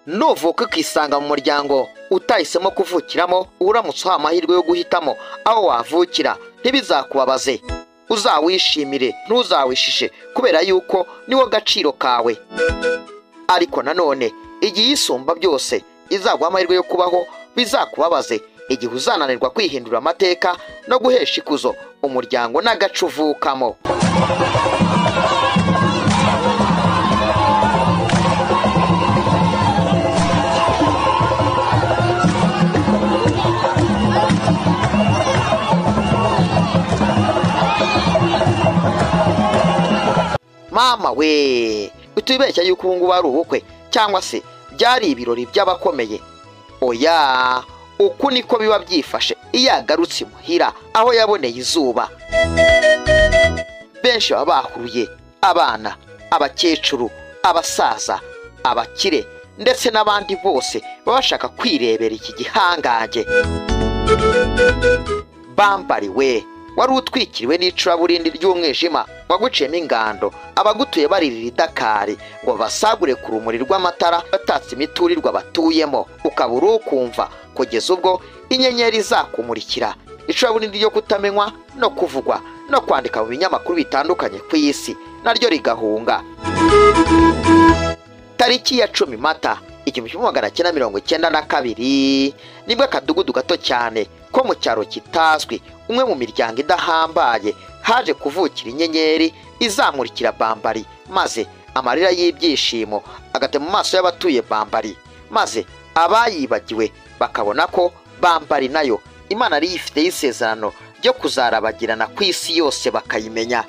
nuvuka ukisanga mu muryango utahisemo kuvukiramo, uramutse uhawe amahirwe yo guhitamo aho wavukira, ntibizakubabaze, uzawishimire ntuzawishishe, kubera yuko niwo gaciro kawe. Ariko nanone igihe isumba byose izaguha amahirwe yo kubaho, bizakubabaze igihe uzananirwa kwihindura amateka no guhesha ikuzo umuryango n'agace uvukamo. Mama we, utubeshya yuko ubu ngubu ari ubukwe cyangwa se byari ibirori by'abakomeye. Oya, uku niko biba byifashe iyo agarutse imuhira aho yaboneye izuba. Benshi baba bahuruye, abana, abakecuru, abasaza, abakire ndetse n'abandi bose baba bashaka kwirebera iki gihangange. Bambari we, wari utwikiriwe n'icuraburindi ry'umwijima waguciyemo ingando, abagutuye baririra idakari ngo basagure ku rumuri rw'amatara batatse imiturirwa batuyemo, ukabura ukumva kugeza ubwo inyenyeri zakumurikira. Icuraburindi ryo kutamenywa no kuvugwa no kwandika mu binyamakuru bitandukanye ku isi naryo rigahunga. Tariki ya 10 Mata 1992 nibwo akadugudu gato cyane ko mu cyaro kitazwi, umwe mu miryango idahambaye, haje kuvukira inyenyeri izamurikira Bambari, maze amarira y'ibyishimo agate mu maso y'abatuye Bambari, maze abayibagiwe bakabona ko Bambari nayo Imana ari ifite isezerano ryo kuzarabagirana ku isi yose bakayimenya.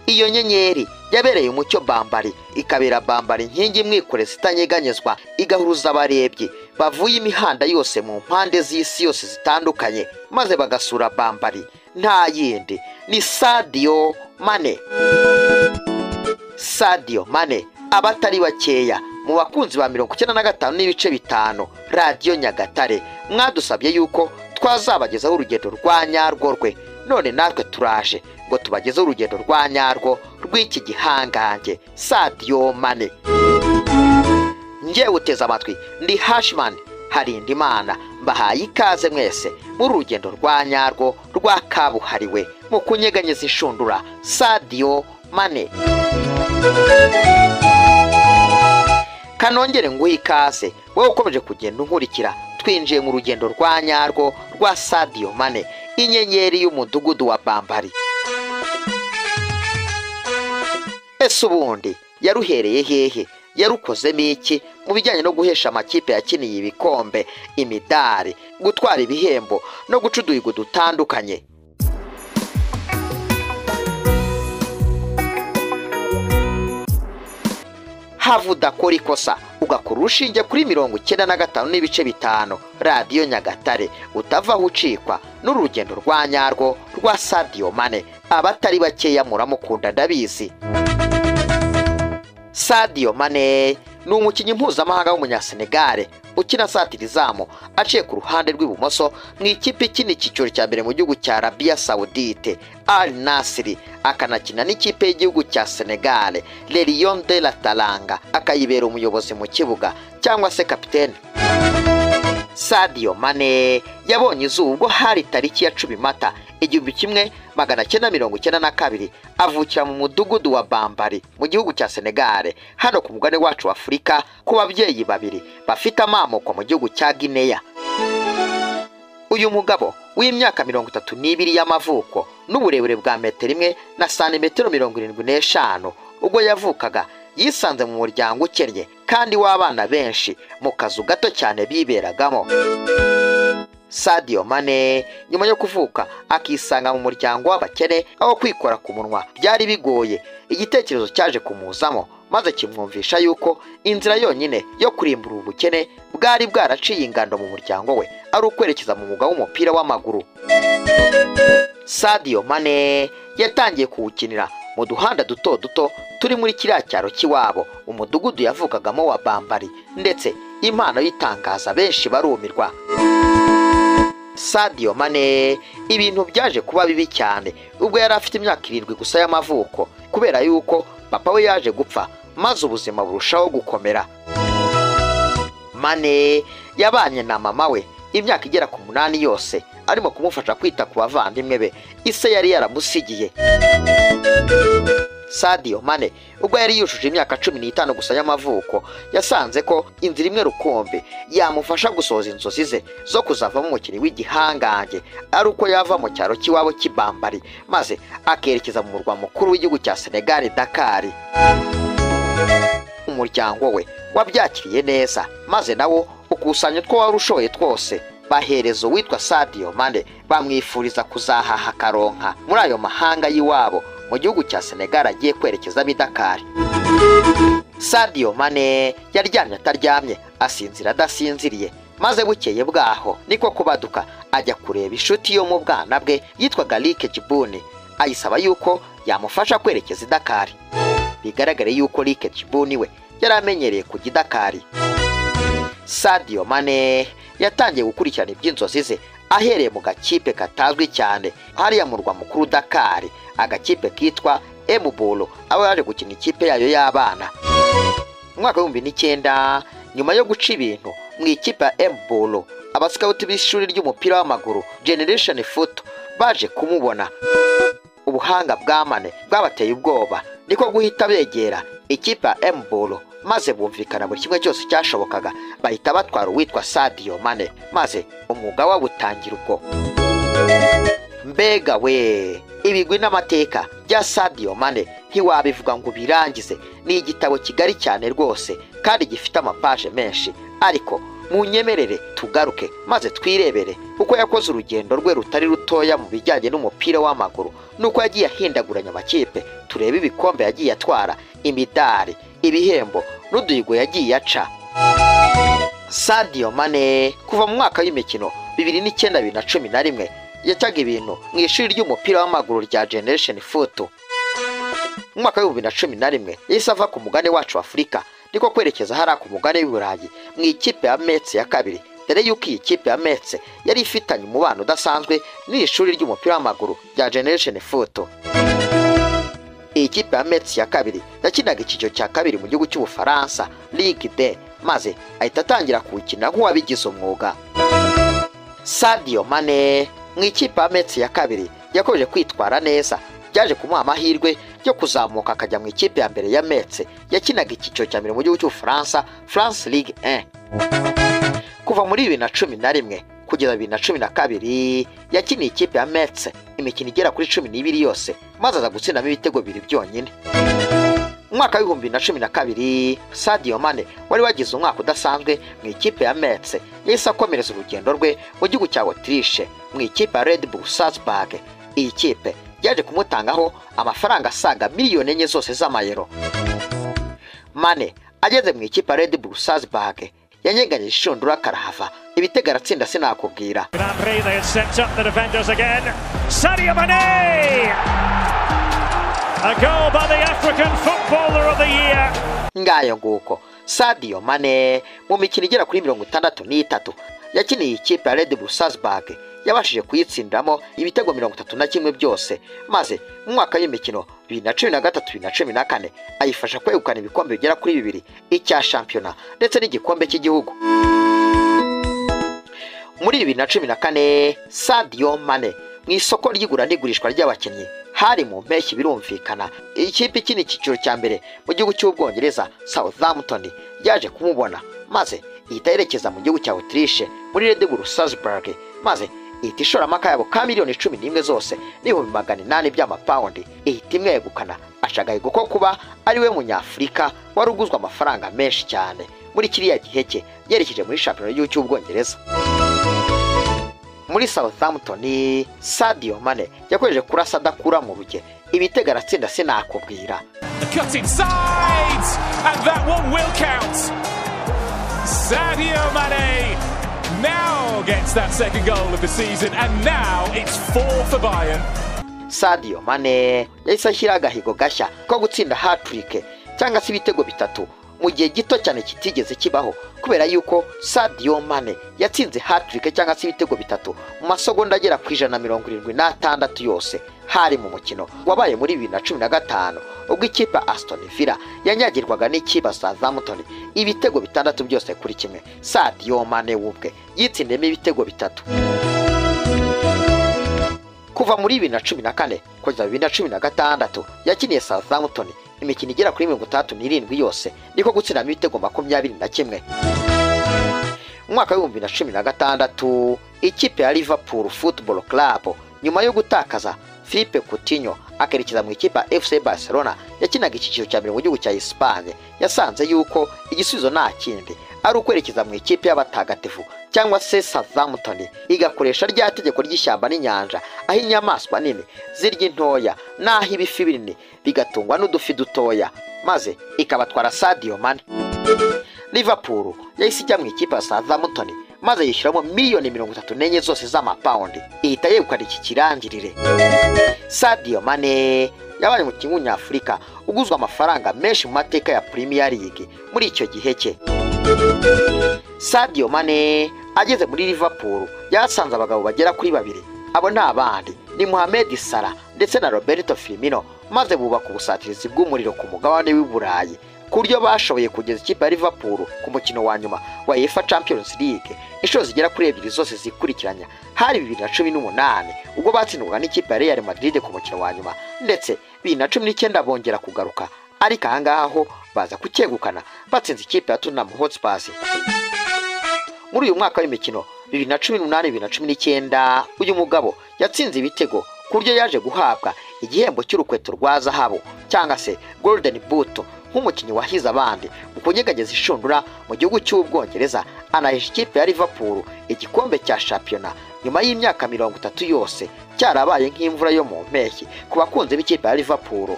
Iyo nyenyeri yabereye umucyo Bambari, ikabera Bambari inkingi imwikoreza itanyeganyezwa, igahuruza abarebye bavuye imihanda yose mu mpande z'isi yose zitandukanye, maze bagasura Bambari. Nta yindi ni Sadio Mane. Sadio Mane, abatari bakeya mu bakunzi ba 95.5 Radio Nyagatare mwadusabye yuko twazabagezaho urugendo rwa nyarwo rwe, none natwe turaje ngo tubagezeho urugendo rwa nyarwo rw'iki gihangange Sadio Mane. Ngewe uteze amatwi ndi Hashman Harindimana, mbahaye ikaze mwese muri urugendo rwa nyarwo rwa kabuhariwe mu kunyeganyeza inshundura Sadio Mane. Kanongere nguhe ikaze wowe ukomeje kugenda unkurikira, twinjiye mu rugendo rwa nyarwo rwa Sadio Mane, inyenyeri y'umudugudu wa Bambari. Ese ubundi yaruhereye hehe? Yarukozemo iki mu bijyanye no guhesha amakipe yakiniye ibikombe, imidari, gutwara ibihembo no guca uduhigo dutandukanye? Havuda kora ikosa ugakora urushinge kuri 95.5 Radio Nyagatare, utavaho ucikwa n'urugendo rwa nyarwo rwa Sadio Mane. Abatari bakeya muramukunda ndabizi. Sadio Mane ni umukinnyi mpuzamahanga w'umunyasenegale ukina satirizamu, aciye ku ruhande rw'ibumoso mu ikipe ikina icyiciro cya mbere mu gihugu cya Arabia Saudite Al Nassr, akanakina n'ikipe y'igihugu cya Senegal Le Lion de la Teranga, akayibera umuyobozi mu kibuga cyangwa se kapiteni. Sadio Mane yabonye izuba ubwo hari tariki ya 10 Mata 1992, avukira mu mudugudu wa Bambari mu gihugu cya Senegal, hano ku mugabane wacu wa Afurika, ku babyeyi babiri bafite amamoko mu gihugu cya Guinea. Uyu mugabo w'imyaka 32 y'amavuko n'uburebure bwa metero 1 na santimetero 75, ubwo yavukaga yisanze mu muryango ukennye kandi w'abana benshi mu kazu gato cyane biberagamo. Sadio Mane nyuma yo kuvuka akisanga mu muryango w'abakene, aho kwikora ku munwa byari bigoye, igitekerezo cyaje kumuzamo maze kimwumvisha yuko inzira yonyine yo kurimbura ubukene bwari bwaraciye ingando mu muryango we ari ukwerekeza mu mwuga w'umupira w'amaguru. Sadio Mane yatangiye kuwukinira mu duhanda duto duto turi muri kiriya cyaro kiwabo, umudugudu yavukagamo wa Bambari, ndetse impano yitangaza benshi barumirwa. Sadio Mane ibintu byaje kuba bibi cyane ubwo yari afite imyaka 7 gusa y'amavuko, kubera yuko papa we yaje gupfa maze ubuzima burushaho gukomera. Mane yabanye na mama we imyaka igera ku 8 yose arimo kumufasha kwita ku bavandimwe be ise yari yaramusigiye. Sadio Mane ubwo yari yujuje imyaka 15 gusa y'amavuko yasanze ko inzira imwe rukombe yamufasha gusoza inzozi ze zo kuzavamo umukinnyi w'igihangange ari uko yava mu cyaro cy'iwabo cy'Ibambari maze akerekeza mu murwa mukuru w'igihugu cya Senegal Dakar. Umuryango we wabyakiriye neza maze nawo ukusanya two warushoye twose baherezo witwa Sadio Mane bamwifuriza kuzahaha karonka muri ayo mahanga y'iwabo mu gihugu cya Senegal agiye kwerekeza Dakar. Sadio Mane yaryamye ataryamye asinzira adasinziriye maze bukeye bwaho niko kubaduka ajya kureba inshuti yo mu bwana bwe yitwaga Like Djibouni ayisaba yuko yamufasha kwerekeza Dakar. Bigaragare yuko Like Djibouni we yaramenyereye kujya Dakar. Sadio Mane yatangiye gukurikirana iby'inzozi ze ahereye mu gakipe katazwi cyane hariya mu murwa mukuru Dakar, agakipe kitwa Mbolo abo yaje gukina ikipe yayo y'abana. Mu mwaka wa 2009 nyuma yo guca ibintu mu ikipe ya Mbolo, abascout b'ishuri ry'umupira w'amaguru Generation Foot baje kumubona. Ubuhanga bwa Mane bwabateye ubwoba niko guhita begera ikipe ya Mbolo maze bumvikana buri kimwe cyose cyashobokaga bahita batwara uwitwa Sadio Mane maze umwuga wa butangira ubwo. Mbega we ibigwi n'amateka bya Sadio Mane ntiwabivuga ngo birangize. Ni igitabo kigari cyane rwose kandi gifite amapaje menshi, ariko munyemerere tugaruke maze twirebere uko yakoze urugendo rwe rutari rutoya mu bijyanye n'umupira w'amaguru nuko yagiye ahindaguranya amakipe. Turebe ibikombe yagiye atwara, imidari, ibihembo n'uduhigo yagiye aca. Sadio Mane kuva mu mwaka w'imikino 2009-2011 yacaga ibintu mu ishuri ry'umupira w'amaguru rya Generation Foot. Mu mwaka wa 2011 yahise ava ku mugane wacu Afurika niko kwerekeza hariya ku mugane w'Iburayi mu ikipe ya Metz ya kabiri, dore yuko iyi kipe ya Metz yari ifitanye umubano udasanzwe n'ishuri ry'umupira w'amaguru rya Generation Foot. Iyi kipe ya Metz ya kabiri yakinaga icyiciro cya kabiri mu gihugu cy'Ubufaransa Ligue 2 maze ahita atangira kuwukina nk'uwabigize umwuga. Sadio Mane mu ikipe ya Metz ya kabiri yakomeje kwitwara neza, byaje kumuha amahirwe yo kuzamuka akajya mu ikipe ya mbere ya Metz yakinaga icyiciro cya mbere mu gihugu cy'Ubufaransa France Ligue 1. Kuva muri 2011 kugeza 2012 yakiniye ikipe ya Metz imikino igera kuri 12 yose maze aza gutsindamo ibitego 2 byonyine. Mu mwaka wa 2012 Sadio Mane wari wagize umwaka udasanzwe mu ikipe ya Metz yahise akomereza urugendo rwe mu gihugu cya Autriche mu ikipe ya Red Bull Salzburg. Iyi kipe yaje kumutangaho amafaranga asaga miliyoni 4 zose z'amayero. Mane ageze mu ikipe ya Red Bull Salzburg yanyeganye ishundura karahava ibitego aratsinda sinakubwira. Sadio Mane! A goal by the African Footballer of the Year. Ngayo nguko Sadio Mane mu mikino igera kuri 63 yakiniye ikipe ya Red Bull Salzburg yabashije kuyitsindamo ibitego 31 byose maze mu mwaka w'imikino 2013-2014 ayifasha kwegukana ibikombe bigera kuri 2, icya shampiyona ndetse n'igikombe cy'igihugu. Muri 2014 Sadio Mane mu isoko ry'igura n'igurishwa ry'abakinnyi hari mu mpeshyi birumvikana ikipe ikina icyiciro cya mbere mu gihugu cy'Ubwongereza Southampton yaje kumubona maze ihita yerekeza mu gihugu cya Autriche muri Red Bull Salzburg maze ihita ishora amakayabo ka miliyoni 11 zose n'ibihumbi 800 by'amapaundi ihita imwegukana ashagahigo ko kuba ari we munyafurika wari uguzwe amafaranga menshi cyane muri kiriya gihe cye yerekeje muri shampiyona y'igihugu cy'Ubwongereza. Muri Southampton Sadio Mane yakomeje kurasa adakura mu ruge ibitego aratsinda sinakubwira. The cut inside and that one will count. Sadio Mane now gets that second goal of the season and now it's 4 for Bayern. Sadio Mane yahise ashyira agahigo gashya ko gutsinda hat-trick cyangwa se ibitego 3 mu gihe gito cyane kitigeze kibaho, kubera yuko Sadio Mane yatsinze hat-trick cyangwa se ibitego bitatu mu masegonda agera ku 176 yose. Hari mu mukino wabaye muri 2015 ubwo ikipe Aston Villa yanyagirwaga n'ikipe Southampton ibitego 6 byose kuri kimwe. Sadio Mane wubwe yitsindemo ibitego bitatu. Kuva muri 2014 kugeza 2016 yakiniye Southampton imikino igera kuri 37 yose, niko gutsindamo ibitego 21. Mu mwaka wa 2016 ikipe ya Liverpool Football Club nyuma yo gutakaza Philippe Coutinho akerekeza mu ikipe FC Barcelona yakinaga icyiciro cya mbere mu gihugu cya Espagne, yasanze yuko igisubizo nta kindi ari ukwerekeza mu ikipe y'abatagatifu cyangwa se Southampton igakoresha rya tegeko ry'ishyamba n'inyanja, aho inyamaswa nini zirya intoya naho ibifi binini bigatungwa n'udufi dutoya, maze ikabatwara Sadio Mane. Liverpool yahise ijya mu ikipe ya Southampton maze yishyuramo miliyoni 34 zose z'amapaundi, ihita yegukana iki kirangirire. Sadio Mane yabaye umukinnyi w'Umunyafurika uguzwe amafaranga menshi mu mateka ya Premier League muri icyo gihe cye. Sadio Mane ageze muri Liverpool yasanze abagabo bagera kuri 2, abo nta bandi ni Mohamed Salah ndetse na Roberto Firmino, maze bubaka ubusatirizi bw'umuriro ku mugabane w'i Burayi ku buryo bashoboye kugeza ikipe ya Liverpool ku mukino wa nyuma wa UEFA Champions League inshuro zigera kuri 2 zose zikurikiranya. Hari 2018 ubwo batsindwaga n'ikipe ya Real Madrid ku mukino wa nyuma, ndetse 2019 bongera kugaruka, ariko ahangaho baza kucyegukana batsinze ikipe ya Tottenham Hotspur. Muri uyu mwaka w'imikino 2018-2019 uyu mugabo yatsinze ibitego ku buryo yaje guhabwa igihembo cy'urukweto rwa zahabu cyangwa se Golden Boot nk'umukinnyi wahize abandi mu kunyegageza ishundura mu gihugu cy'Ubwongereza, anahesha ikipe ya Liverpool igikombe cya shampiyona nyuma y'imyaka 30 yose, cyarabaye nk'imvura yo mu mpeshyi ku bakunze b'ikipe ya Liverpool.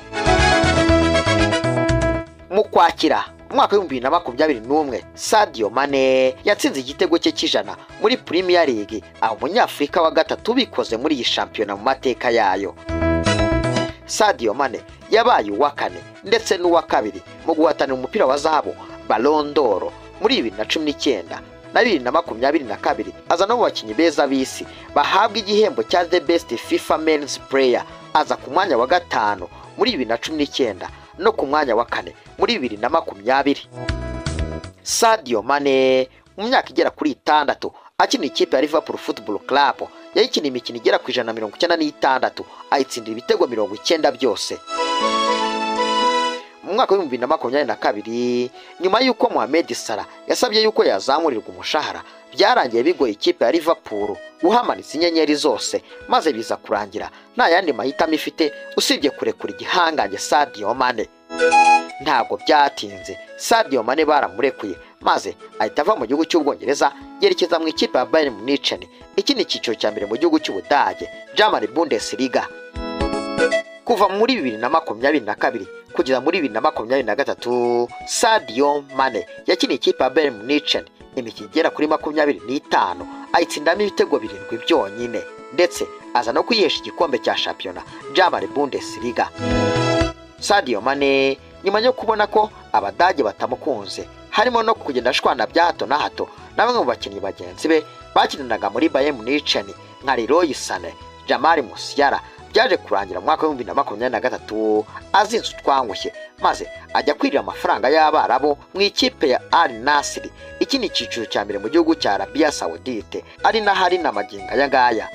Mu Kwakira umwaka wa 2021 Sadio Mane yatsinze igitego cye cy'ijana muri Premier League, aho Umunyafurika wa gatatu bikoze muri iyi shampiyona mu mateka yayo. Sadio Mane yabaye uwa 4 ndetse n'uwa 2 mu guhatanira umupira wa zahabu Ballon d'Or muri 2019 na 2022, aza no mu bakinnyi beza b'isi bahabwa igihembo cya The Best FIFA Men's Player, aza ku mwanya wa 5 muri 2019 no ku mwanya wa 4 muri 2020. Sadio Mane mu myaka igera kuri 6 akina ikipe ya Liverpool Football Club yayikina imikino igera ku 196, ayitsindira ibitego 90 byose. Mu mwaka wa 2022 nyuma y'uko Mohamed Salah yasabye yuko yazamurirwa umushahara, byarangiye bigoye ikipe ya Liverpool guhamanitsa inyenyeri zose, maze biza kurangira nta yandi mahitamo ifite usibye kurekura igihangange Sadio Mane. Ntabwo byatinze Sadio Mane baramurekuye, maze ahita ava mu gihugu cy'Ubwongereza yerekeza mu ikipe ya Bayern Munich, ikindi cyiciro cya mbere mu gihugu cy'Ubudage, German Bundesliga. Kuva muri 2022 kugeza muri 2023 Sadio Mane yakiniye ikipe ya Bayern Munich imikino igera kuri 25, ayitsindamo ibitego 7 byonyine, ndetse aza no kwihesha igikombe cya shampiyona German Bundesliga. Sadio Mane nyuma yo kubona ko Abadage batamukunze, harimo no kugenda ashwana bya hato na hato na bamwe mu bakinnyi bagenzi be bakinanaga muri Bayern Munich nka Leroy Sané, Jamal Musiala, byaje kurangira mu mwaka wa 2023 azinze utwangushye, maze ajya kwirira amafaranga y'Abarabo mu ikipe ya Al Nassr, ikindi cyiciro cya mbere mu gihugu cya Arabia Saudite, ari na hari na maginga ya ngaya.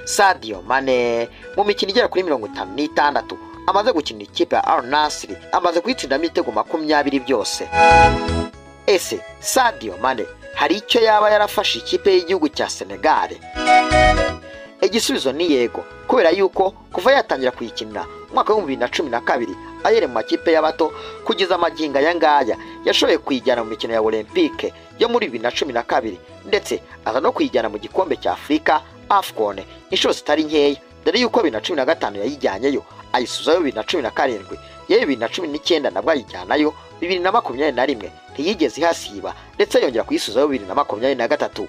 Sadio Mane mu mikino igera kuri 56 amaze gukina ikipe ya Al Nassr, amaze kwitsindamo ibitego 20 byose. Ese Sadio Mane hari icyo yaba yarafashe ikipe y'igihugu cya Senegal? Igisubizo ni yego, kubera yuko kuva yatangira kuyikinira mwaka wa 2012 ayere mu makipe y'abato kugeza amaginga ya ngaya yashoboye kuyijyana mu mikino ya Olympique yo muri 2012, ndetse aza no kuyijyana mu gikombe cya Afrika AFCON inshuro zitari nkeya, dore yuko 2015 yayijyanyeyo, ayisuzayo 2017, yewe 2019 nabwo ayijyanayo, 2021 ntiyigeze ihasiba, ndetse yongera kuyisuzayo 2023.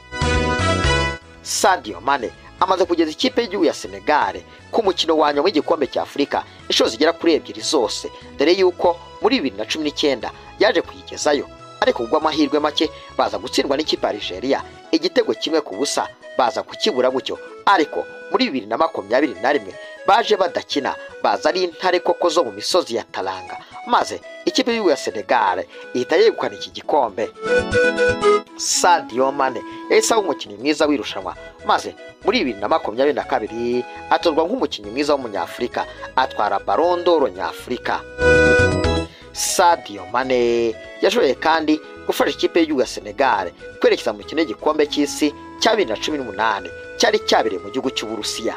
Sadio Mane amaze kugeza ikipe y'igihugu ya Senegal ku mukino wa nyuma w'igikombe cya Afrika inshuro zigera kuri 2 zose, dore yuko muri 2019 yaje kuyigezayo, ariko ubwo amahirwe make baza gutsindwa n'ikipe ya Algeria igitego kimwe ku busa, baza kukibura gutyo. Ariko muri 2021 baje badakina, baza ari intare koko zo mu misozi ya Talanga, maze ikipe y'u Senegal ihita yegukana iki gikombe. Sadio Mane yahise aba umukinnyi mwiza w'irushanwa, maze muri 2022 atorwa nk'umukinnyi mwiza w'umunyafurika, atwara Ballon d'Or nyafurika. Sadio Mane yashoboye kandi gufasha ikipe y'u Senegal kwerekeza mu kino gikombe cy'isi cya 2018 cyari cyabereye mu gihugu cy'Uburusiya.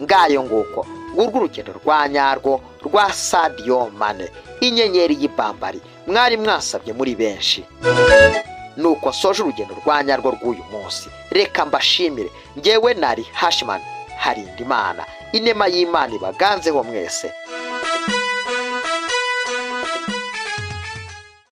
Ngayo nguko ngurwo urugendo rwa nyarwo rwa Sadio Mane, inyenyeri y'ibambari mwari mwasabye muri benshi. Nuko soje urugendo rwa nyarwo rw'uyu munsi, reka mbashimire. Ngewe nari Hashman Harindimana, inema y'Imana ibaganzeho mwese.